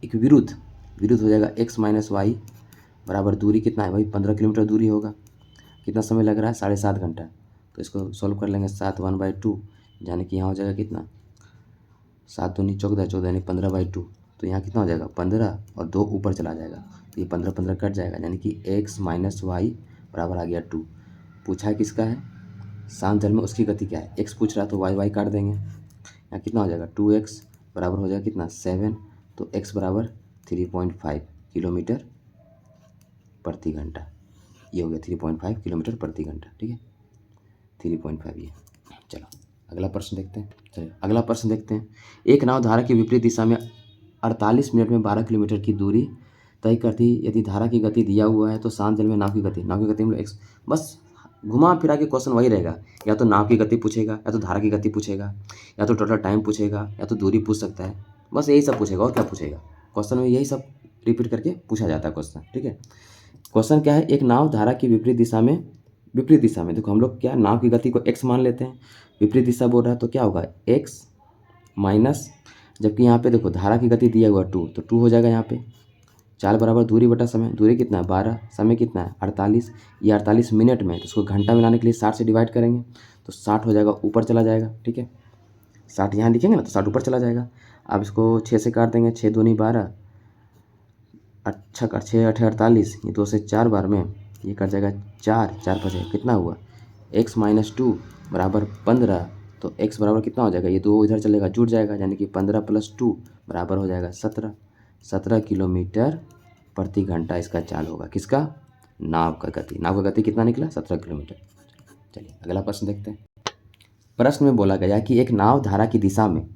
Speaker 1: एक विरुद्ध हो जाएगा, x माइनस वाई बराबर दूरी कितना है भाई 15 किलोमीटर दूरी होगा, कितना समय लग रहा है 7.5 घंटा। तो इसको सॉल्व कर लेंगे, 7 1/2, यानी कि यहाँ हो जाएगा कितना 7 दूनी 14 यानी 15/2, तो यहाँ कितना हो जाएगा 15 और 2 ऊपर चला जाएगा, तो ये 15 15 कट जाएगा, यानी कि x माइनस वाई बराबर आ गया 2। पूछा है किसका है, शांत जल में उसकी गति क्या है, x पूछ रहा है तो y काट देंगे, यहाँ कितना हो जाएगा 2x बराबर हो जाएगा कितना 7, तो x बराबर 3.5 किलोमीटर प्रति घंटा। ये हो गया 3.5 किलोमीटर प्रति घंटा। ठीक है, 3.5 ये। चलो अगला प्रश्न देखते हैं। एक नाव धारा की विपरीत दिशा में 48 मिनट में 12 किलोमीटर की दूरी तय करती, यदि धारा की गति दिया हुआ है तो शांत जल में नाव की गति हम लोग x, बस घुमा फिरा के क्वेश्चन वही रहेगा, या तो नाव की गति पूछेगा, या तो धारा की गति पूछेगा, या तो टोटल टाइम पूछेगा, या तो दूरी पूछ सकता है, बस यही सब पूछेगा और क्या पूछेगा। क्वेश्चन में यही सब रिपीट करके पूछा जाता है क्वेश्चन, ठीक है। क्वेश्चन क्या है, एक नाव धारा की विपरीत दिशा में देखो हम लोग क्या नाव की गति को x मान लेते हैं, विपरीत दिशा बोल रहा है तो क्या होगा x माइनस, जबकि यहाँ पे देखो धारा की गति दिया हुआ 2, तो 2 हो जाएगा यहाँ पे। चाल बराबर दूरी बटा समय, दूरी कितना है 12, समय कितना है 48, ये 48 मिनट में, तो इसको घंटा में लाने के लिए 60 से डिवाइड करेंगे तो 60 हो जाएगा, ऊपर चला जाएगा, ठीक है। 60 यहाँ लिखेंगे ना तो 60 ऊपर चला जाएगा। अब इसको 6 से काट देंगे, 6 दूनी 12, अच्छा कर 6 8 48, ये 2 से 4 बार में ये कट जाएगा 4, 4 5 कितना हुआ x माइनस 2 बराबर 15, तो x बराबर कितना हो जाएगा, ये 2 इधर चलेगा जुड़ जाएगा, यानी कि 15 + 2 बराबर हो जाएगा 17 किलोमीटर प्रति घंटा इसका चाल होगा, किसका, नाव का गति। नाव का गति कितना निकला 17 किलोमीटर। चलिए अगला प्रश्न देखते हैं। प्रश्न में बोला गया कि एक नाव धारा की दिशा में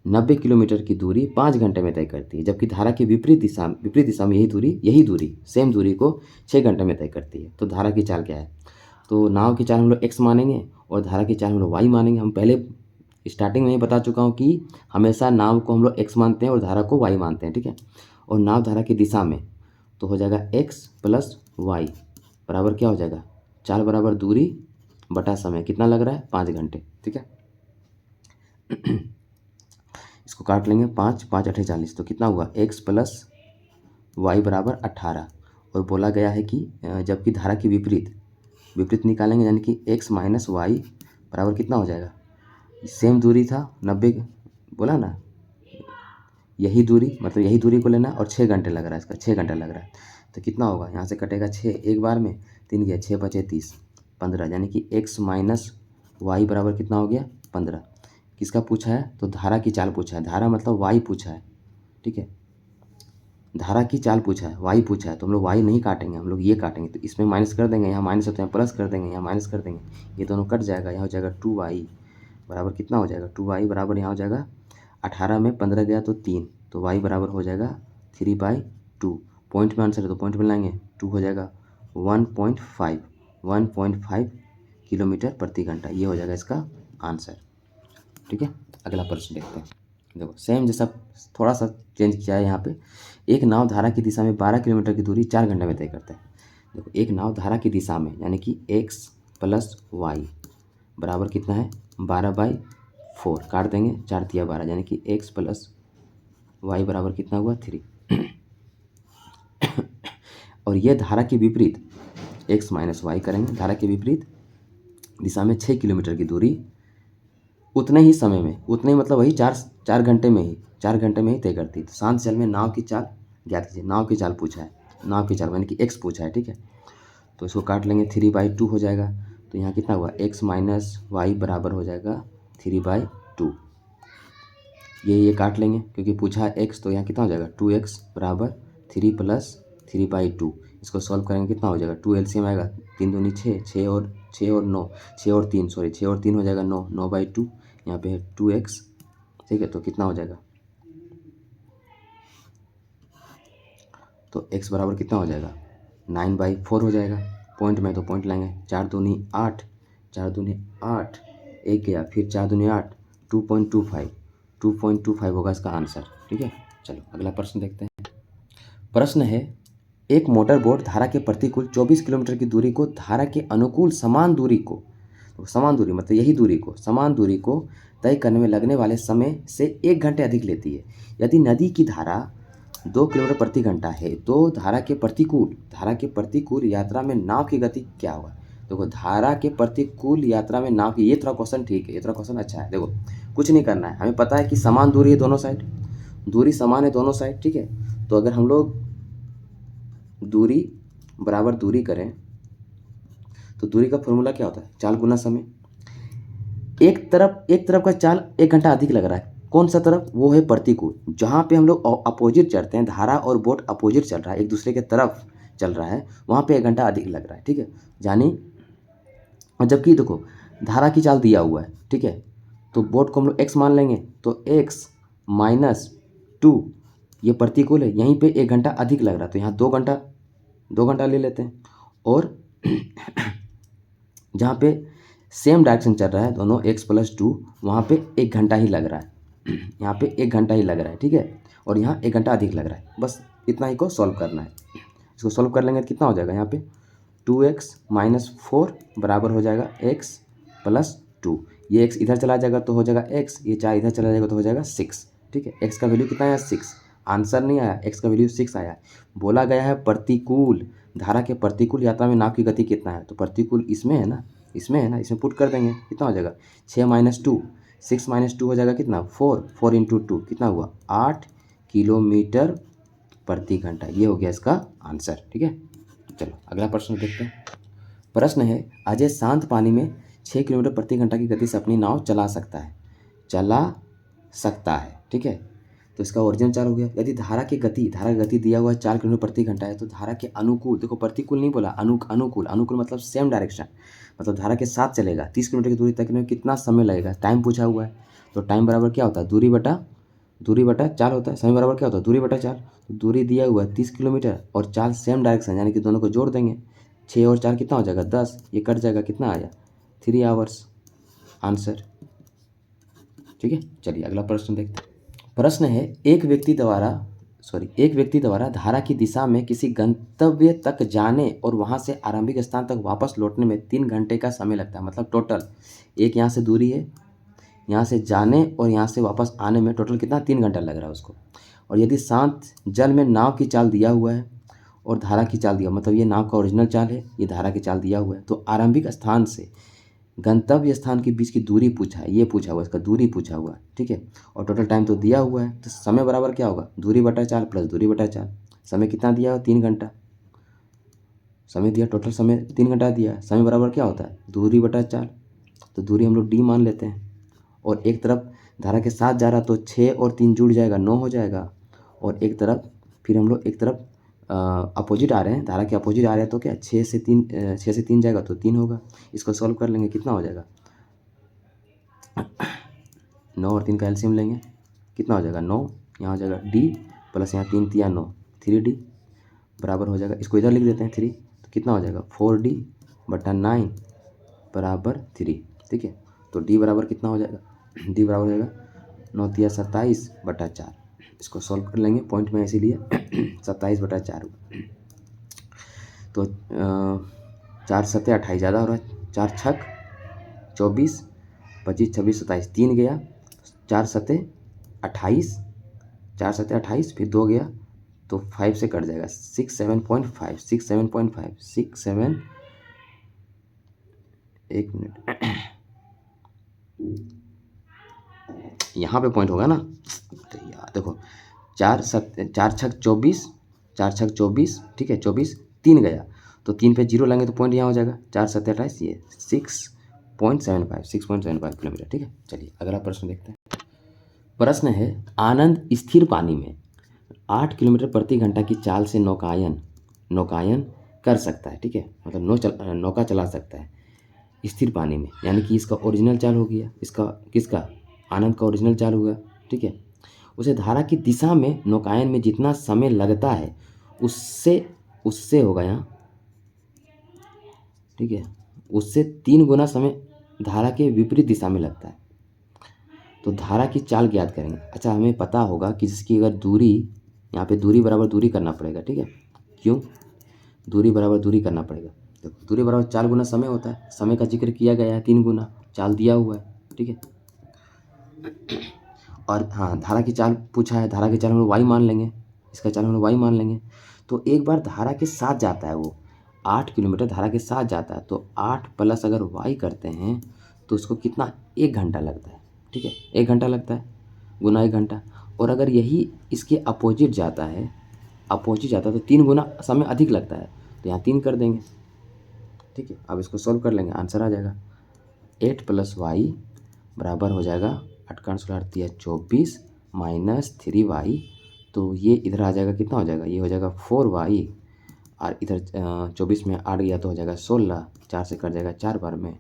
Speaker 1: 90 किलोमीटर की दूरी 5 घंटे में तय करती है, जबकि धारा की विपरीत दिशा में यही दूरी सेम दूरी को 6 घंटे में तय करती है, तो धारा की चाल क्या है। तो नाव की चाल हम लोग x मानेंगे और धारा की चाल हम लोग y मानेंगे। हम पहले स्टार्टिंग में ही बता चुका हूँ कि हमेशा नाव को हम लोग x मानते हैं और धारा को y मानते हैं, ठीक है। और नाव धारा की दिशा में तो हो जाएगा x + y बराबर क्या हो जाएगा, चाल बराबर दूरी बटा समय, कितना लग रहा है 5 घंटे, ठीक है। इसको काट लेंगे, 5 5 8 40, तो कितना हुआ x + y बराबर 18। और बोला गया है कि जबकि धारा की विपरीत निकालेंगे, यानी कि x माइनस वाई बराबर कितना हो जाएगा, सेम दूरी था 90 बोला ना, यही दूरी मतलब यही दूरी को लेना और 6 घंटे लग रहा है इसका, 6 घंटे लग रहा है, तो कितना होगा, यहाँ से कटेगा 6 एक बार में, 3 गया 6 5 30 15, यानी कि x माइनस वाई बराबर कितना हो गया 15। किसका पूछा है, तो धारा की चाल पूछा है, धारा मतलब वाई पूछा है, ठीक है। धारा की चाल पूछा है, वाई पूछा है, तो हम लोग वाई नहीं काटेंगे, हम लोग ये काटेंगे, तो इसमें माइनस कर देंगे, यहाँ माइनस होते हैं प्लस कर देंगे, यहाँ माइनस कर देंगे, ये दोनों कट जाएगा, यहाँ हो जाएगा 2y बराबर कितना हो जाएगा, 2y बराबर यहाँ हो जाएगा 18 में 15 गया तो 3, तो y बराबर हो जाएगा 3/2। पॉइंट में आंसर है तो पॉइंट में लाएंगे, 2 हो जाएगा 1.5 किलोमीटर प्रति घंटा, ये हो जाएगा इसका आंसर, ठीक है। अगला प्रश्न देखते हैं। देखो सेम जैसा थोड़ा सा चेंज किया है यहाँ पे, एक नाव धारा की दिशा में 12 किलोमीटर की दूरी 4 घंटे में तय करता है। देखो एक नाव धारा की दिशा में, यानी कि x + y बराबर कितना है 12/4, काट देंगे 4 × 12, यानी कि x + y बराबर कितना हुआ 3। और ये धारा की विपरीत x माइनस वाई करेंगे, धारा के विपरीत दिशा में 6 किलोमीटर की दूरी उतने ही समय में, उतने मतलब वही 4 घंटे में ही तय करती है। तो शांत जल में नाव की चाल ज्ञात कीजिए, नाव की चाल पूछा है, नाव की चाल यानी कि x पूछा है, ठीक है। तो इसको काट लेंगे, 3/2 हो जाएगा, तो यहाँ कितना हुआ x माइनस वाई बराबर हो जाएगा 3/2। ये काट लेंगे क्योंकि पूछा है x, तो यहाँ कितना हो जाएगा 2x बराबर 3 + 3/2। इसको सॉल्व करेंगे कितना हो जाएगा, 2 LCM आएगा, 3 दूनी 6, 6 और 9, 6 और 3 सॉरी 6 और 3 हो जाएगा 9, 9/2, यहाँ पे है 2x, ठीक है। तो कितना हो जाएगा, तो x बराबर कितना हो जाएगा 9/4 हो जाएगा। पॉइंट में तो पॉइंट लाएंगे, 4 दूनी 8, 4 दूनी 8, एक गया, फिर 4 दूनी 8, 2.25 होगा इसका आंसर, ठीक है। चलो अगला प्रश्न देखते हैं। प्रश्न है, एक मोटर बोट धारा के प्रतिकूल 24 किलोमीटर की दूरी को धारा के अनुकूल समान दूरी मतलब यही दूरी को, समान दूरी को तय करने में लगने वाले समय से 1 घंटे अधिक लेती है। यदि नदी की धारा 2 किलोमीटर प्रति घंटा है तो धारा के प्रतिकूल यात्रा में नाव की गति क्या होगा। देखो धारा के प्रतिकूल यात्रा में नाव की, ये थोड़ा क्वेश्चन ठीक है, ये थोड़ा क्वेश्चन अच्छा है। देखो कुछ नहीं करना है, हमें पता है कि समान दूरी है दोनों साइड, दूरी समान है दोनों साइड, ठीक है। तो अगर हम लोग दूरी बराबर दूरी करें तो दूरी का फॉर्मूला क्या होता है, चाल गुना समय। एक तरफ का चाल 1 घंटा अधिक लग रहा है, कौन सा तरफ, वो है प्रतिकूल, जहाँ पे हम लोग अपोजिट चलते हैं, धारा और बोट अपोजिट चल रहा है, एक दूसरे के तरफ चल रहा है, वहाँ पे 1 घंटा अधिक लग रहा है, ठीक है। यानी और जबकि देखो धारा की चाल दिया हुआ है, ठीक है, तो बोट को हम लोग x मान लेंगे, तो x - 2 ये प्रतिकूल है, यहीं पे 1 घंटा अधिक लग रहा है, तो यहाँ 2 घंटा ले लेते हैं। और जहाँ पे सेम डायरेक्शन चल रहा है दोनों x+2, वहाँ पे 1 घंटा ही लग रहा है। यहाँ पे 1 घंटा ही लग रहा है, ठीक है, और यहाँ 1 घंटा अधिक लग रहा है। बस इतना ही को सॉल्व करना है। इसको सॉल्व कर लेंगे तो कितना हो जाएगा, यहाँ पे 2x - 4 बराबर हो जाएगा x+2। ये x इधर चला जाएगा तो हो जाएगा x, ये 4 इधर चला जाएगा तो हो जाएगा 6, ठीक है। x का वैल्यू कितना आया, 6। आंसर नहीं आया, x का वैल्यू 6 आया। बोला गया है प्रतिकूल धारा के प्रतिकूल यात्रा में नाव की गति कितना है, तो प्रतिकूल इसमें है ना, इसमें है ना, इसमें पुट कर देंगे, कितना हो जाएगा 6 - 2, 6 - 2 हो जाएगा कितना 4, 4 × 2 कितना हुआ 8 किलोमीटर प्रति घंटा। ये हो गया इसका आंसर, ठीक है। चलो अगला प्रश्न देखते हैं। प्रश्न है, अजय शांत पानी में 6 किलोमीटर प्रति घंटा की गति से अपनी नाव चला सकता है, ठीक है। तो इसका ओरिजिन चाल हो गया। यदि धारा की गति दिया हुआ है 4 किलोमीटर प्रति घंटा है, तो धारा के अनुकूल, देखो प्रतिकूल नहीं बोला, अनुकूल मतलब सेम डायरेक्शन, मतलब धारा के साथ चलेगा 30 किलोमीटर की दूरी तक में कितना समय लगेगा, टाइम पूछा हुआ है। तो टाइम बराबर क्या होता है, दूरी बटा चाल होता है। समय बराबर क्या होता है, दूरी बटा चाल। तो दूरी दिया हुआ है 30 किलोमीटर और चाल सेम डायरेक्शन, यानी कि दोनों को जोड़ देंगे, 6 और 4 कितना हो जाएगा 10, ये कट जाएगा, कितना आया 3 आवर्स, आंसर, ठीक है। चलिए अगला प्रश्न देखते हैं। प्रश्न है, एक व्यक्ति द्वारा धारा की दिशा में किसी गंतव्य तक जाने और वहां से आरंभिक स्थान तक वापस लौटने में 3 घंटे का समय लगता है। मतलब टोटल एक यहाँ से दूरी है, यहाँ से जाने और यहाँ से वापस आने में टोटल कितना 3 घंटा लग रहा है उसको। और यदि शांत जल में नाव की चाल दिया हुआ है और धारा की चाल दिया, मतलब ये नाव का ओरिजिनल चाल है, ये धारा की चाल दिया हुआ है, तो आरंभिक स्थान से गंतव्य स्थान के बीच की दूरी पूछा है, ये पूछा हुआ है, इसका दूरी पूछा हुआ है, ठीक है। और टोटल टाइम तो दिया हुआ है, तो समय बराबर क्या होगा, दूरी बटा चाल प्लस दूरी बटा चाल। समय कितना दिया है 3 घंटा, समय दिया, टोटल समय 3 घंटा दिया है। समय बराबर क्या होता है, दूरी बटा चाल। तो दूरी हम लोग d मान लेते हैं, और एक तरफ धारा के साथ जा रहा तो 6 और 3 जुड़ जाएगा, 9 हो जाएगा। और एक तरफ फिर हम लोग एक तरफ अपोजिट आ रहे हैं, धारा के अपोजिट आ रहे हैं, तो क्या 6 से 3 जाएगा तो 3 होगा। इसको सॉल्व कर लेंगे, कितना हो जाएगा 9 और 3 का एलसीएम लेंगे, कितना हो जाएगा 9, यहाँ हो जाएगा d प्लस यहाँ 3 तिया 9, 3d बराबर हो जाएगा, इसको इधर लिख देते हैं 3, तो कितना हो जाएगा 4d/9 बराबर 3, ठीक है। तो d बराबर कितना हो जाएगा, d बराबर हो जाएगा 9 तिया 27/4। इसको सॉल्व कर लेंगे, पॉइंट में इसीलिए 27/4 तो 4 7 28 ज़्यादा हो रहा है, 4 छक 24, 25 26 27, 3 गया, 4 7 28, 4 7 28, फिर 2 गया तो 5 से कट जाएगा, 6 7 एक मिनट यहाँ पे पॉइंट होगा ना, तो यार देखो 4 छक 24, 4 छक 24, ठीक है 24, 3 गया तो 3 पे 0 लेंगे तो पॉइंट यहाँ हो जाएगा, 4 7 28, ये 6.75 किलोमीटर, ठीक है। चलिए अगला प्रश्न देखते हैं। प्रश्न है, आनंद स्थिर पानी में 8 किलोमीटर प्रति घंटा की चाल से नौकायन कर सकता है, ठीक है, मतलब नौका चला सकता है स्थिर पानी में, यानी कि इसका ओरिजिनल चाल हो गया, इसका किसका, आनंद का ओरिजिनल चाल हुआ, ठीक है। उसे धारा की दिशा में नौकायन में जितना समय लगता है उससे होगा यहाँ, ठीक है, उससे 3 गुना समय धारा के विपरीत दिशा में लगता है। तो धारा की चाल ज्ञात करेंगे। अच्छा, हमें पता होगा कि जिसकी अगर दूरी, यहाँ पे दूरी बराबर दूरी करना पड़ेगा, ठीक है। क्यों दूरी बराबर दूरी करना पड़ेगा, देखो दूरी बराबर 4 गुना समय होता है, समय का जिक्र किया गया है 3 गुना, चाल दिया हुआ है, ठीक है। और हाँ, धारा की चाल पूछा है, धारा की चाल हम लोग y मान लेंगे, इसका चाल हम लोग y मान लेंगे। तो एक बार धारा के साथ जाता है वो 8 किलोमीटर धारा के साथ जाता है, तो 8 प्लस अगर y करते हैं तो उसको कितना 1 घंटा लगता है, ठीक है, 1 घंटा लगता है गुना 1 घंटा। और अगर यही इसके अपोजिट जाता है तो 3 गुना समय अधिक लगता है, तो यहाँ 3 कर देंगे, ठीक है। अब इसको सॉल्व कर लेंगे, आंसर आ जाएगा 8 + y बराबर हो जाएगा 8 का 24 - 3y, तो ये इधर आ जाएगा, कितना हो जाएगा, ये हो जाएगा 4y, और इधर 24 में 8 गया तो हो जाएगा 16, 4 से कट जाएगा 4 बार में,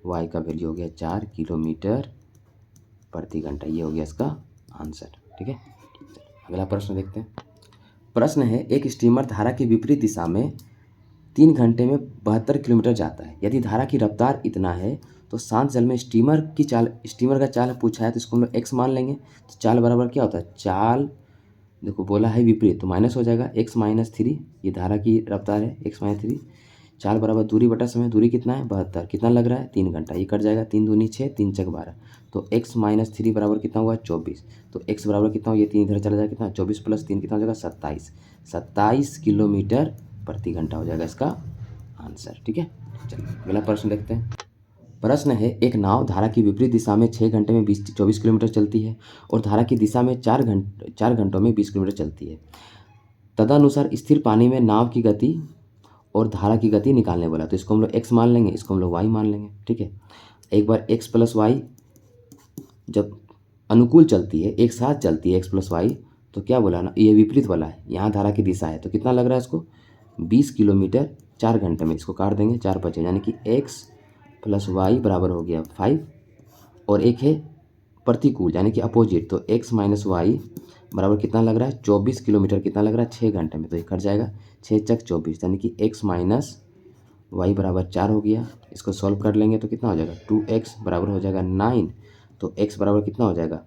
Speaker 1: y का वैल्यू हो गया 4 किलोमीटर प्रति घंटा। ये हो गया इसका आंसर, ठीक है। अगला प्रश्न देखते हैं। प्रश्न है, एक स्टीमर धारा की विपरीत दिशा में 3 घंटे में 72 किलोमीटर जाता है। यदि धारा की रफ्तार इतना है तो शांत जल में स्टीमर का चाल पूछा है, तो इसको हम लोग x मान लेंगे। तो चाल बराबर क्या होता है, चाल देखो बोला है विपरीत तो माइनस हो जाएगा x-3, ये धारा की रफ्तार है x-3। चाल बराबर दूरी बटा समय, दूरी कितना है 72, कितना लग रहा है 3 घंटा, ये कट जाएगा 3 दूनी 6, 3 चक 12, तो x-3 बराबर कितना हुआ 24। तो x बराबर कितना हुआ, ये 3 इधर चला जाएगा, कितना 24 + 3 कितना हो जाएगा 27 किलोमीटर प्रति घंटा हो जाएगा इसका आंसर। ठीक है, चलिए अगला प्रश्न देखते हैं। प्रश्न है, एक नाव धारा की विपरीत दिशा में 6 घंटे में 24 किलोमीटर चलती है और धारा की दिशा में 4 घंटों में 20 किलोमीटर चलती है। तदनुसार स्थिर पानी में नाव की गति और धारा की गति निकालने बोला। तो इसको हम लोग x मान लेंगे, इसको हम लोग y मान लेंगे। ठीक है, एक बार x + y जब अनुकूल चलती है, एक साथ चलती है x + y, तो क्या बोला ना, ये विपरीत वाला है, यहाँ धारा की दिशा है, तो कितना लग रहा है इसको 20 किलोमीटर 4 घंटे में। इसको काट देंगे, 4 बचे, यानी कि x + y बराबर हो गया 5, और एक है प्रतिकूल यानी कि अपोजिट, तो x - y बराबर कितना लग रहा है 24 किलोमीटर, कितना लग रहा है 6 घंटे में, तो ये कट जाएगा 6 चक 24, यानी कि x - y बराबर 4 हो गया। इसको सॉल्व कर लेंगे तो कितना हो जाएगा 2x बराबर हो जाएगा 9, तो x बराबर कितना हो जाएगा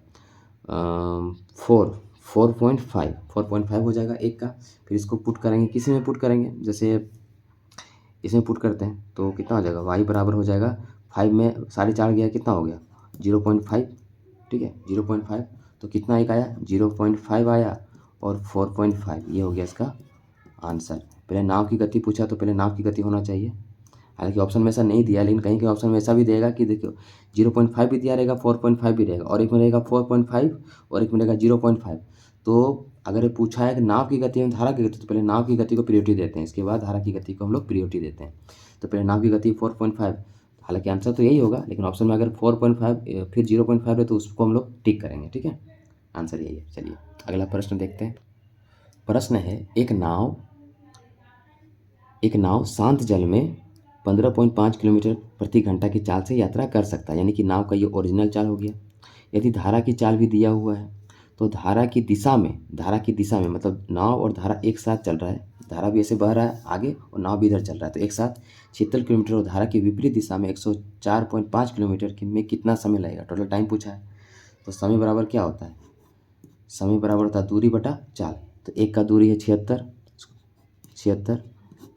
Speaker 1: 4.5 हो जाएगा एक का। फिर इसको पुट करेंगे, किसी में पुट करेंगे, जैसे इसमें पुट करते हैं तो कितना हो जाएगा y बराबर हो जाएगा 5 में 4.5 गया, कितना हो गया 0.5। ठीक है, 0.5, तो कितना एक आया 0.5 आया और 4.5, ये हो गया इसका आंसर। पहले नाव की गति पूछा तो पहले नाव की गति होना चाहिए, हालांकि ऑप्शन में ऐसा नहीं दिया, लेकिन कहीं कहीं ऑप्शन में ऐसा भी देगा कि देखो 0.5 भी दिया रहेगा, 4.5 भी रहेगा, और एक में रहेगा 4.5 और एक में रहेगा 0.5। तो अगर ये पूछा है कि नाव की गति और धारा की गति, तो पहले नाव की गति को प्रायोरिटी देते हैं, इसके बाद धारा की गति को हम लोग प्रायोरिटी देते हैं। तो पहले नाव की गति 4.5, हालांकि आंसर तो यही होगा, लेकिन ऑप्शन में अगर 4.5 फिर 0.5 है तो उसको हम लोग टिक करेंगे। ठीक है, आंसर यही है। चलिए अगला प्रश्न देखते हैं। प्रश्न है, एक नाव शांत जल में 15.5 किलोमीटर प्रति घंटा की चाल से यात्रा कर सकता है, यानी कि नाव का ये ओरिजिनल चाल हो गया। यदि धारा की चाल भी दिया हुआ है तो धारा की दिशा में मतलब नाव और धारा एक साथ चल रहा है, धारा भी ऐसे बह रहा है आगे और नाव भी इधर चल रहा है, तो एक साथ 76 किलोमीटर और धारा की विपरीत दिशा में 104.5 किलोमीटर में कितना समय लगेगा, टोटल टाइम पूछा है। तो समय बराबर क्या होता है, समय बराबर होता है दूरी बटा चाल। तो एक का दूरी है 76,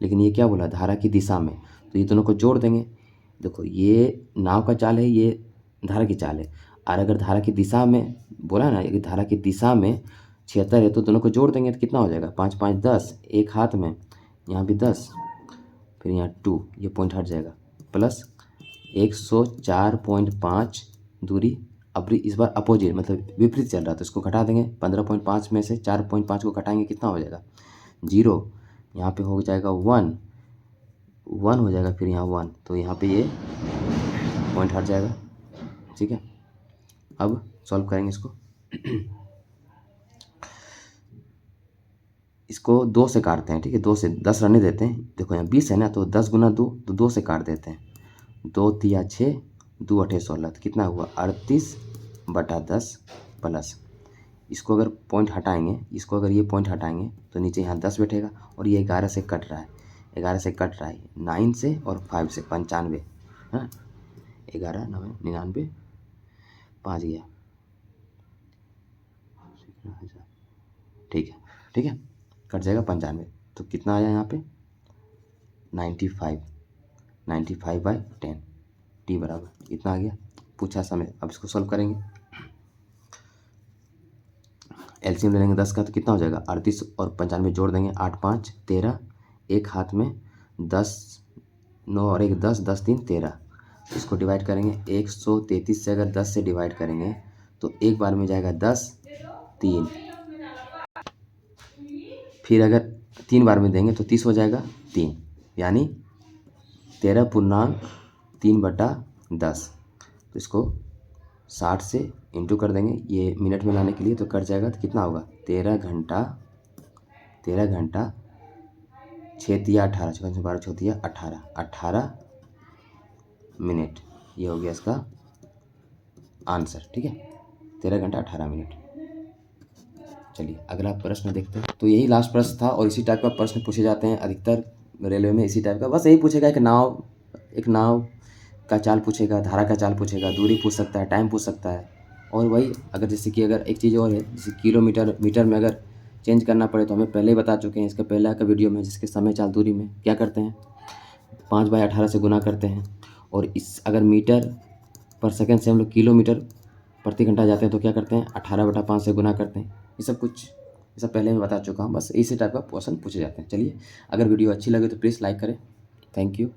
Speaker 1: लेकिन ये क्या बोला धारा की दिशा में, तो ये दोनों को जोड़ देंगे। देखो ये नाव का चाल है, ये धारा की चाल है, और अगर धारा की दिशा में बोला ना, कि धारा की दिशा में 76 है, तो दोनों को जोड़ देंगे तो कितना हो जाएगा 5 5 10, एक हाथ में, यहाँ भी 10, फिर यहाँ 2, ये पॉइंट हट जाएगा, प्लस 104.5 दूरी। अब इस बार अपोजिट मतलब विपरीत चल रहा है, तो इसको घटा देंगे, 15.5 में से 4.5 को घटाएंगे, कितना हो जाएगा 0, यहाँ पे हो जाएगा 1 हो जाएगा, फिर यहाँ 1, तो यहाँ पे ये पॉइंट हट जाएगा। ठीक है, अब सॉल्व करेंगे इसको 2 से काटते हैं। ठीक है, 2 से 10 रहने देते हैं। देखो यहाँ 20 है ना, तो 10 गुना 2, तो 2 से काट देते हैं, 2 तिया 6, 2 अठे 16, तो कितना हुआ 38/10 प्लस, इसको अगर पॉइंट हटाएंगे, इसको अगर ये पॉइंट हटाएंगे तो नीचे यहाँ 10 बैठेगा, और ये 11 से कट रहा है, 9 से और 5 से 95, हाँ 11 9 99, 5 गया, ठीक है, कट जाएगा 95, तो कितना आया यहाँ पे 95/10, टी बराबर इतना आ गया, पूछा समय। अब इसको सॉल्व करेंगे, एलसीएम ले लेंगे 10 का, तो कितना हो जाएगा 38 और 95 जोड़ देंगे, 8 5 13, एक हाथ में 10 9 और 1 10, 10 3 13, इसको डिवाइड करेंगे 133 से अगर 10 से डिवाइड करेंगे तो एक बार में जाएगा 10 3, फिर अगर 3 बार में देंगे तो 30 हो जाएगा 3, यानी 13.3/10, तो इसको 60 से इंटू कर देंगे, ये मिनट में लाने के लिए, तो कट जाएगा, तो कितना होगा 13 घंटा 6 तिया 18, 12 6 तिया 18 मिनट, ये हो गया इसका आंसर। ठीक है, 13 घंटा 18 मिनट। चलिए अगला प्रश्न देखते हैं। तो यही लास्ट प्रश्न था, और इसी टाइप का प्रश्न पूछे जाते हैं अधिकतर रेलवे में इसी टाइप का बस यही पूछेगा कि एक नाव का चाल पूछेगा, धारा का चाल पूछेगा, दूरी पूछ सकता है, टाइम पूछ सकता है। और वही अगर जैसे कि अगर एक चीज़ और है, जैसे किलोमीटर मीटर में अगर चेंज करना पड़े तो हमें पहले ही बता चुके हैं इसके पहले का वीडियो में, जिसके समय चाल दूरी में क्या करते हैं 5/18 से गुना करते हैं। और इस अगर मीटर पर सेकंड से हम लोग किलोमीटर प्रति घंटा जाते हैं तो क्या करते हैं 18/5 से गुना करते हैं। ये सब पहले मैं बता चुका हूँ, बस इसी टाइप का क्वेश्चन पूछे जाते हैं। चलिए, अगर वीडियो अच्छी लगे तो प्लीज़ लाइक करें। Thank you.